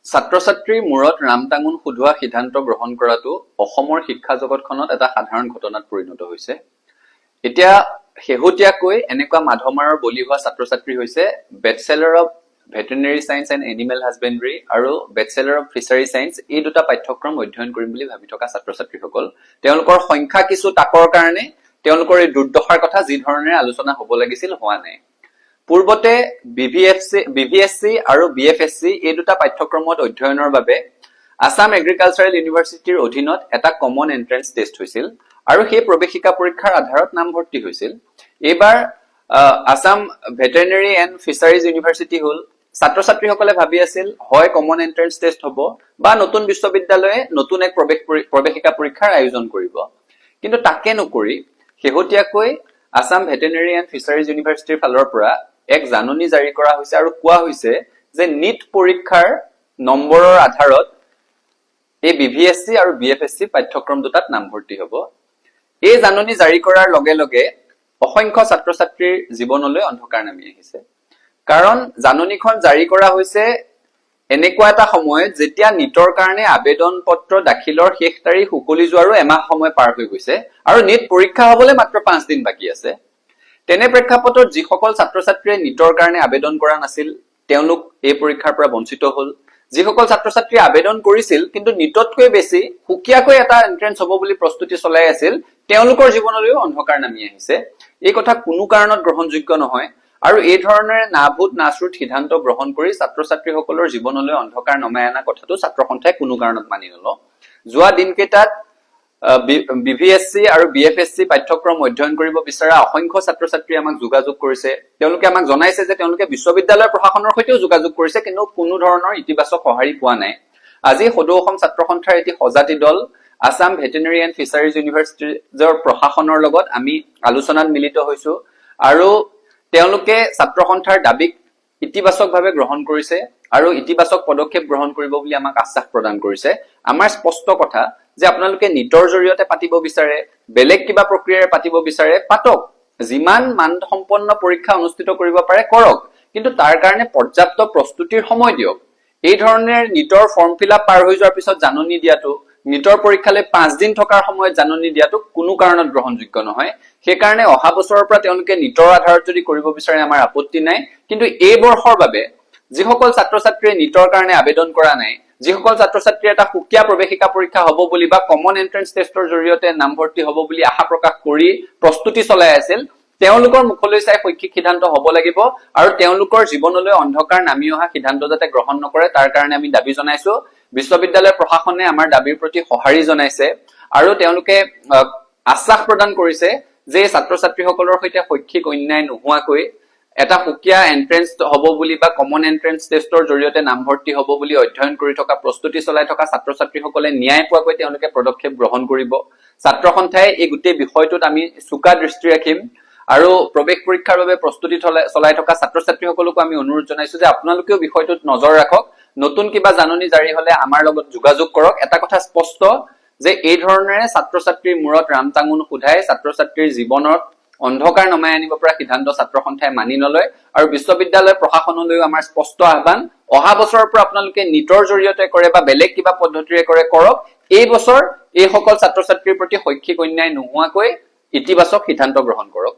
ছাত্ৰ-ছাত্ৰীৰ মূৰত ৰামটাঙোন সোধোৱা সিদ্ধান্ত গ্ৰহণ কৰাটো অসমৰ শিক্ষা জগতখনত এটা সাধাৰণ ঘটনাত পৰিণত হৈছে। এতিয়া শেহতীয়াকৈ এনেকুৱা মাধমাৰৰ বলি হোৱা ছাত্ৰ-ছাত্ৰী হৈছে bachelor of veterinary science and animal husbandry আৰু বেচেলৰ অফ ফিচাৰী সায়েন্স এই দুটা পাঠ্যক্ৰম অধ্যয়ন কৰিম বুলি ভাবি থকা ছাত্ৰ-ছাত্ৰীসকল। তেওঁলোকৰ সংখ্যা কিছু তাকৰ কাৰণে তেওঁলোকৰ এই দুৰ্দশাৰ কথা যি ধৰণে আলোচনা হ'ব লাগিছিল হোৱা নাই। পূৰ্বতে BVSC আৰু BFSC এই দুটা পাঠ্যক্ৰমত অধ্যয়নৰ বাবে আসাম এগ্ৰিকালচাৰেল ইউনিভাৰ্চিটিৰ অধীনত এটা কমন এন্ট্ৰেন্স টেষ্ট হৈছিল আৰু সেই প্ৰৱেশিকা পৰীক্ষাৰ আধাৰত নামভৰ্তি হৈছিল। এইবাৰ Assam veterinary and fisheries university হ'ল। ছাত্ৰ-ছাত্ৰীসকলে ভাবি আছিল হয় কমন এন্ট্ৰেন্স টেষ্ট হ'ব বা নতুন বিশ্ববিদ্যালয়ে নতুন এক প্ৰৱেশিকা পৰীক্ষাৰ আয়োজন কৰিব। কিন্তু তাকে নকৰি শেহতীয়াকৈ আসাম ভেটেৰিনেৰী এণ্ড ফিচাৰিজ ইউনিভাৰ্চিটিৰ ফালৰ পৰা এক জাননী জাৰি কৰা হৈছে আৰু কোৱা হৈছে যে নিট পৰীক্ষাৰ নম্বৰৰ আধাৰত এই BVSC আৰু BFSC পাঠ্যক্ৰম দুটাত নামভৰ্তি হ'ব। এই জাননী জাৰি কৰাৰ লগে লগে অসংখ্য ছাত্ৰ-ছাত্ৰীৰ জীৱনলৈ অন্ধকাৰ নামি আহিছে। কাৰণ জাননীখন জাৰি কৰা হৈছে এনেকুৱা এটা সময়ত যেতিয়া নিটৰ কাৰণে আবেদন পত্ৰ দাখিলৰ শেষ তাৰিখ উকলি যোৱাৰো এমাহ সময় পাৰ হৈ গৈছে আৰু নিট পৰীক্ষা হ'বলৈ মাত্ৰ 5 দিন বাকী আছে। তেনে প্ৰেক্ষাপটত যিসকল ছাত্ৰ-ছাত্ৰীয়ে নিটৰ কাৰণে আবেদন কৰা নাছিল তেওঁলোক এই পৰীক্ষাৰ পৰা বঞ্চিত হ'ল। যিসকল ছাত্ৰ-ছাত্ৰীয়ে আবেদন কৰিছিল কিন্তু নিটতকৈ বেছি সুকীয়াকৈ এটা এন্ট্ৰেন্স হ'ব বুলি প্ৰস্তুতি চলাই আছিল তেওঁলোকৰ জীৱনলৈও অন্ধকাৰ নামি আহিছে। এই কথা কোনো কাৰণত গ্ৰহণযোগ্য নহয় আৰু এই ধৰণেৰে নাভূত নাশ্ৰুত সিদ্ধান্ত গ্ৰহণ কৰি ছাত্ৰ-ছাত্ৰীসকলৰ জীৱনলৈ অন্ধকাৰ নমাই অনা কথাটো ছাত্ৰ সন্থাই কোনো কাৰণত মানি নলয়। যোৱা দিনকেইটাত BVSC আৰু BFSC পাঠ্যক্ৰম অধ্যয়ন কৰিব বিচৰা অসংখ্য ছাত্ৰ-ছাত্ৰীয়ে আমাক যোগাযোগ কৰিছে। তেওঁলোকে আমাক জনাইছে যে তেওঁলোকে বিশ্ববিদ্যালয়ৰ প্ৰশাসনৰ সৈতেও যোগাযোগ কৰিছে কিন্তু কোনো ধৰণৰ ইতিবাচক সঁহাৰি পোৱা নাই। আজি সদৌ অসম ছাত্ৰ সন্থাৰ এটি সজাতি দল আসাম ভেটেৰিনেৰী এণ্ড ফিচাৰিজ ইউনিভাৰ্চিটিৰ প্ৰশাসনৰ লগত আমি আলোচনাত মিলিত হৈছো আৰু তেওঁলোকে ছাত্ৰ সন্থাৰ দাবীক ইতিবাচকভাৱে গ্ৰহণ কৰিছে আৰু ইতিবাচক পদক্ষেপ গ্ৰহণ কৰিব বুলি আমাক আশ্বাস প্ৰদান কৰিছে। আমাৰ স্পষ্ট কথা যে আপোনালোকে নিটৰ জৰিয়তে পাতিব বিচাৰে বেলেগ কিবা প্ৰক্ৰিয়াৰে পাতিব বিচাৰে পাতক, যিমান মানসম্পন্ন পৰীক্ষা অনুষ্ঠিত কৰিব পাৰে কৰক, কিন্তু তাৰ কাৰণে পৰ্যাপ্ত প্ৰস্তুতিৰ সময় দিয়ক। এই ধৰণে নিটৰ ফৰ্ম ফিলআপ পাৰ হৈ যোৱাৰ পিছত জাননী দিয়াটো, নিটৰ পৰীক্ষালৈ 5 দিন থকাৰ সময়ত জাননী দিয়াটো কোনো কাৰণত গ্ৰহণযোগ্য নহয়। সেইকাৰণে অহা বছৰৰ পৰা তেওঁলোকে নিটৰ আধাৰত যদি কৰিব বিচাৰে আমাৰ আপত্তি নাই, কিন্তু এই বৰ্ষৰ বাবে যিসকল ছাত্ৰ-ছাত্ৰীয়ে নিটৰ কাৰণে আবেদন কৰা নাই, যিসকল ছাত্ৰ-ছাত্ৰীয়ে এটা সুকীয়া প্ৰৱেশিকা পৰীক্ষা হ'ব বুলি বা কমন এন্ট্ৰেন্স টেষ্টৰ জৰিয়তে নামভৰ্তি হ'ব বুলি আশা প্ৰকাশ কৰি প্ৰস্তুতি চলাই আছিল তেওঁলোকৰ মুখলৈ চাই শৈক্ষিক সিদ্ধান্ত হ'ব লাগিব আৰু তেওঁলোকৰ জীৱনলৈ অন্ধকাৰ নামি অহা সিদ্ধান্ত যাতে গ্ৰহণ নকৰে তাৰ কাৰণে আমি দাবী জনাইছো। বিশ্ববিদ্যালয় প্ৰশাসনে আমাৰ দাবীৰ প্ৰতি সঁহাৰি জনাইছে আৰু তেওঁলোকে আশ্বাস প্ৰদান কৰিছে যে ছাত্ৰ-ছাত্ৰীসকলৰ সৈতে শৈক্ষিক অন্যায় নোহোৱাকৈ এটা সুকীয়া এন্ট্ৰেন্স হ'ব বুলি বা কমন এন্ট্ৰেন্স টেষ্টৰ জৰিয়তে নামভৰ্তি হ'ব বুলি অধ্যয়ন কৰি থকা প্ৰস্তুতি চলাই থকা ছাত্ৰ-ছাত্ৰীসকলে ন্যায় পোৱাকৈ তেওঁলোকে পদক্ষেপ গ্ৰহণ কৰিব। ছাত্ৰ সন্থাই এই গোটেই বিষয়টোত আমি চোকা দৃষ্টি ৰাখিম আৰু প্ৰৱেশ পৰীক্ষাৰ বাবে প্ৰস্তুতি চলাই থকা ছাত্ৰ-ছাত্ৰীসকলকো আমি অনুৰোধ জনাইছো যে আপোনালোকেও বিষয়টোত নজৰ ৰাখক। নতুন কিবা জাননী জাৰি হলে আমাৰ লগত যোগাযোগ কৰক। এটা কথা স্পষ্ট যে এই ধৰণেৰে ছাত্ৰ-ছাত্ৰীৰ মূৰত ৰামটাঙোন সোধাই ছাত্ৰ-ছাত্ৰীৰ জীৱনত অন্ধকাৰ নমাই আনিব পৰা সিদ্ধান্ত ছাত্ৰ সন্থাই মানি নলয় আৰু বিশ্ববিদ্যালয় প্ৰশাসনলৈও আমাৰ স্পষ্ট আহ্বান, অহা বছৰৰ পৰা আপোনালোকে নিটৰ জৰিয়তে কৰে বা বেলেগ কিবা পদ্ধতিৰে কৰে কৰক। এই বছৰ এইসকল ছাত্ৰ-ছাত্ৰীৰ প্ৰতি শৈক্ষিক অন্যায় নোহোৱাকৈ ইতিবাচক সিদ্ধান্ত গ্ৰহণ কৰক।